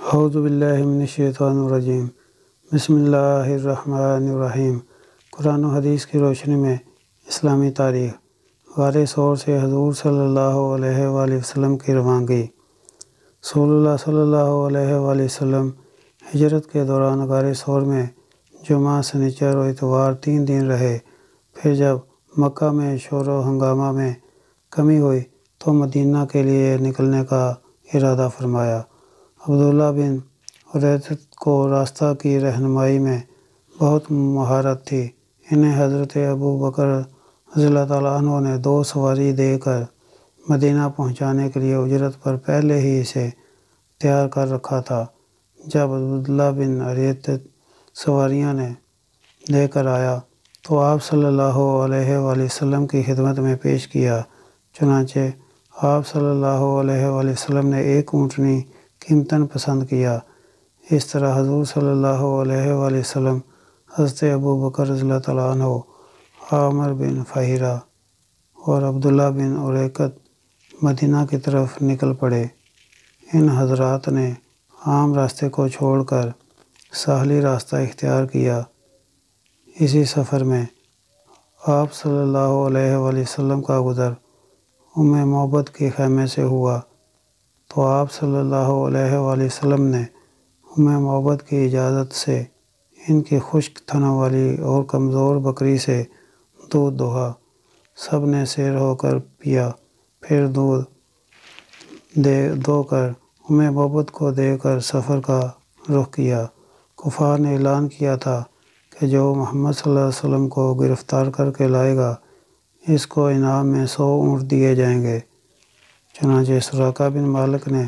اعوذ باللہ من الشیطان الرجیم، بسم اللہ الرحمن الرحیم۔ قرآن و حدیث کی روشنی میں اسلامی تاریخ۔ غار ثور سے حضور صلی اللہ علیہ وآلہ وسلم کی روانگی۔ رسول اللہ صلی اللہ علیہ وآلہ وسلم ہجرت کے دوران غار ثور میں جمعہ، سنیچر و اتوار 3 دن رہے۔ پھر جب مکہ میں شور و ہنگامہ میں کمی ہوئی تو مدینہ کے لیے نکلنے کا ارادہ فرمایا۔ عبداللہ بن عریدت کو راستہ کی رہنمائی میں بہت مہارت تھی۔ انہیں حضرت ابو بکر رضی اللہ تعالیٰ عنہ نے 2 سواری دے کر مدینہ پہنچانے کے لیے اجرت پر پہلے ہی اسے تیار کر رکھا تھا۔ جب عبداللہ بن عریدت سواریاں نے لے کر آیا تو آپ صلی اللہ علیہ وآلہ وسلم کی خدمت میں پیش کیا۔ چنانچہ آپ صلی اللہ علیہ وآلہ وسلم نے ایک اونٹنی قیمتاً پسند کیا۔ اس طرح حضور صلی اللہ علیہ وآلہ وسلم، حضرت ابو بکر رضی اللہ تعالیٰ عنہ، عامر بن فہیرہ اور عبداللہ بن عریدت مدینہ کی طرف نکل پڑے۔ ان حضرات نے عام راستے کو چھوڑ کر ساحلی راستہ اختیار کیا۔ اسی سفر میں آپ صلی اللہ علیہ وآلہ وسلم کا گزر ام معبد کے خیمے سے ہوا تو آپ صلی اللہ علیہ وآلہ وسلم نے ام معبد کی اجازت سے ان کی خشک تھنوں والی اور کمزور بکری سے دودھ دوہا۔ سب نے سیر ہو کر پیا، پھر دودھ دو کر ام معبد کو دے کر سفر کا رخ کیا۔ کفار نے اعلان کیا تھا کہ جو محمد صلی اللہ علیہ وسلم کو گرفتار کر کے لائے گا اس کو انعام میں 100 اونٹ دیے جائیں گے۔ چنانچہ سراقہ بن مالک نے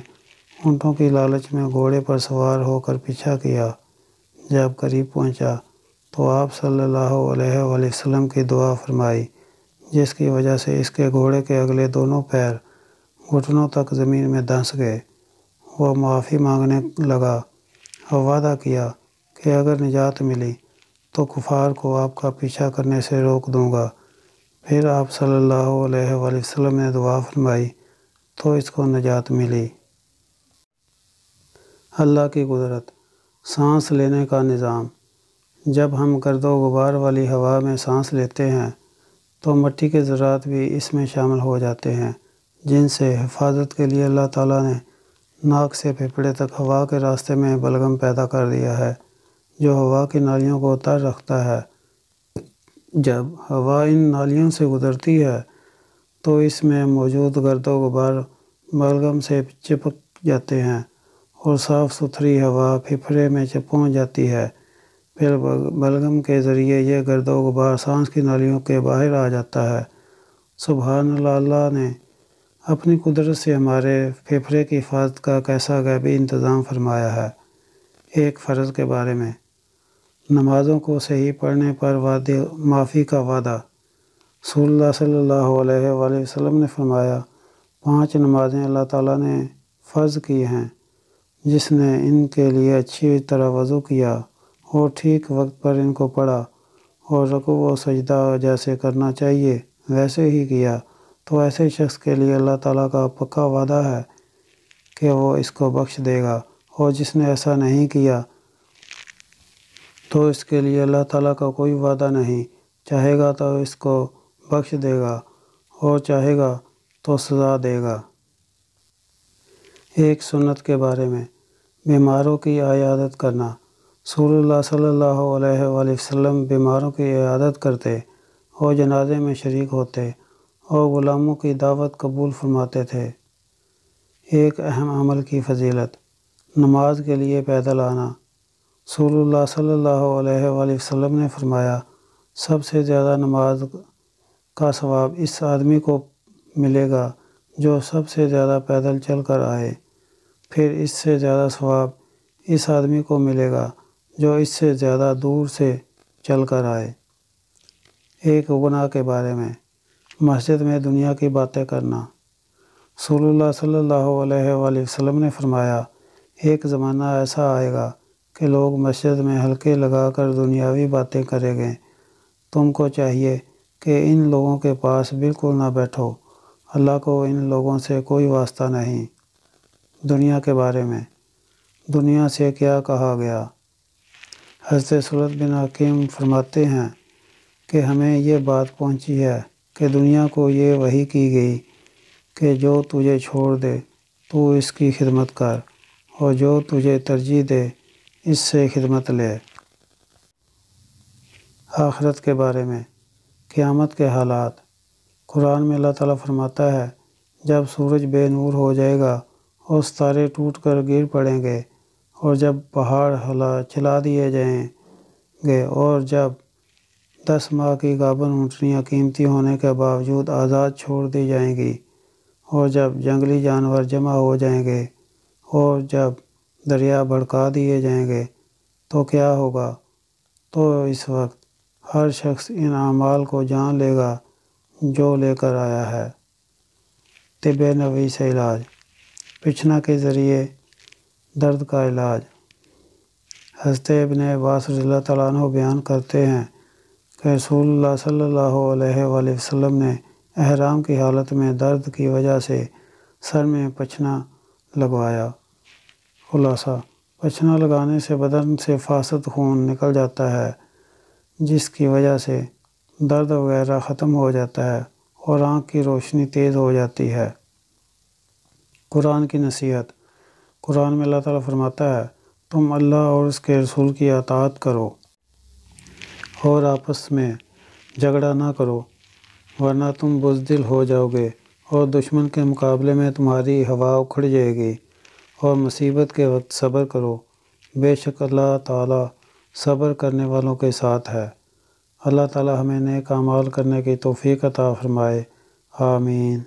اونٹوں کی لالچ میں گھوڑے پر سوار ہو کر پیچھا کیا۔ جب قریب پہنچا تو آپ صلی اللہ علیہ وآلہ وسلم کی دعا فرمائی، جس کی وجہ سے اس کے گھوڑے کے اگلے دونوں پیر گھٹنوں تک زمین میں دھنس گئے۔ وہ معافی مانگنے لگا اور وعدہ کیا کہ اگر نجات ملی تو کفار کو آپ کا پیچھا کرنے سے روک دوں گا۔ پھر آپ صلی اللہ علیہ وآلہ وسلم نے دعا فرمائی تو اس کو نجات ملی۔ اللہ کی قدرت، سانس لینے کا نظام۔ جب ہم گرد و غبار والی ہوا میں سانس لیتے ہیں تو مٹی کے ذرات بھی اس میں شامل ہو جاتے ہیں، جن سے حفاظت کے لیے اللہ تعالیٰ نے ناک سے پھیپھڑے تک ہوا کے راستے میں بلغم پیدا کر دیا ہے جو ہوا کی نالیوں کو تر رکھتا ہے۔ جب ہوا ان نالیوں سے گزرتی ہے تو اس میں موجود گرد و غبار بلغم سے چپک جاتے ہیں اور صاف ستھری ہوا پھیپھڑے میں پہنچ جاتی ہے۔ پھر بلغم کے ذریعے یہ گرد و غبار سانس کی نالیوں کے باہر آ جاتا ہے۔ سبحان اللہ، اللہ نے اپنی قدرت سے ہمارے پھیپھڑے کی حفاظت کا کیسا غیبی انتظام فرمایا ہے۔ ایک فرض کے بارے میں، نمازوں کو صحیح پڑھنے پر معافی کا وعدہ۔ رسول اللہ صلی اللہ علیہ وآلہ وسلم نے فرمایا، 5 نمازیں اللہ تعالیٰ نے فرض کی ہیں، جس نے ان کے لیے اچھی طرح وضو کیا اور ٹھیک وقت پر ان کو پڑھا اور رکوع و سجدہ جیسے کرنا چاہیے ویسے ہی کیا تو ایسے شخص کے لیے اللہ تعالیٰ کا پکا وعدہ ہے کہ وہ اس کو بخش دے گا، اور جس نے ایسا نہیں کیا تو اس کے لیے اللہ تعالیٰ کا کوئی وعدہ نہیں، چاہے گا تو اس کو بخش دے گا اور چاہے گا تو سزا دے گا۔ ایک سنت کے بارے میں، بیماروں کی عیادت کرنا۔ رسول اللہ صلی اللہ علیہ وآلہ وسلم بیماروں کی عیادت کرتے اور جنازے میں شریک ہوتے اور غلاموں کی دعوت قبول فرماتے تھے۔ ایک اہم عمل کی فضیلت، نماز کے لیے پیدل آنا۔ رسول اللہ صلی اللہ علیہ وآلہ وسلم نے فرمایا، سب سے زیادہ نماز کا ثواب اس آدمی کو ملے گا جو سب سے زیادہ پیدل چل کر آئے، پھر اس سے زیادہ ثواب اس آدمی کو ملے گا جو اس سے زیادہ دور سے چل کر آئے۔ ایک گناہ کے بارے میں، مسجد میں دنیا کی باتیں کرنا۔ رسول اللہ صلی اللہ علیہ وآلہ وسلم نے فرمایا، ایک زمانہ ایسا آئے گا کہ لوگ مسجد میں حلقے لگا کر دنیاوی باتیں کریں گے۔ تم کو چاہیے کہ ان لوگوں کے پاس بالکل نہ بیٹھو، اللہ کو ان لوگوں سے کوئی واسطہ نہیں۔ دنیا کے بارے میں، دنیا سے کیا کہا گیا؟ حضرت سورت بن حکیم فرماتے ہیں کہ ہمیں یہ بات پہنچی ہے کہ دنیا کو یہ وحی کی گئی کہ جو تجھے چھوڑ دے تو اس کی خدمت کر، اور جو تجھے ترجیح دے اس سے خدمت لے۔ آخرت کے بارے میں، قیامت کے حالات۔ قرآن میں اللہ تعالیٰ فرماتا ہے جب سورج بے نور ہو جائے گا اور ستارے ٹوٹ کر گر پڑیں گے، اور جب پہاڑ چلا دیے جائیں گے، اور جب 10 ماہ کی گابن اونٹنیاں قیمتی ہونے کے باوجود آزاد چھوڑ دی جائیں گی، اور جب جنگلی جانور جمع ہو جائیں گے، اور جب دریا بھڑکا دیے جائیں گے تو کیا ہوگا؟ تو اس وقت ہر شخص ان اعمال کو جان لے گا جو لے کر آیا ہے۔ طب نبوی سے علاج۔ بچھنا کے ذریعے درد کا علاج۔ حضرت ابن عباس رضی اللہ تعالیٰ عنہ بیان کرتے ہیں کہ رسول اللہ صلی اللہ علیہ وآلہ وسلم نے احرام کی حالت میں درد کی وجہ سے سر میں پچھنا لگوایا۔ خلاصہ، پچھنا لگانے سے بدن سے فاسد خون نکل جاتا ہے جس کی وجہ سے درد وغیرہ ختم ہو جاتا ہے اور آنکھ کی روشنی تیز ہو جاتی ہے۔ قرآن کی نصیحت۔ قرآن میں اللہ تعالیٰ فرماتا ہے تم اللہ اور اس کے رسول کی اطاعت کرو اور آپس میں جھگڑا نہ کرو، ورنہ تم بزدل ہو جاؤ گے اور دشمن کے مقابلے میں تمہاری ہوا اکھڑ جائے گی، اور مصیبت کے وقت صبر کرو، بے شک اللہ تعالیٰ صبر کرنے والوں کے ساتھ ہے۔ اللہ تعالیٰ ہمیں نیک اعمال کرنے کی توفیق عطا فرمائے، آمین۔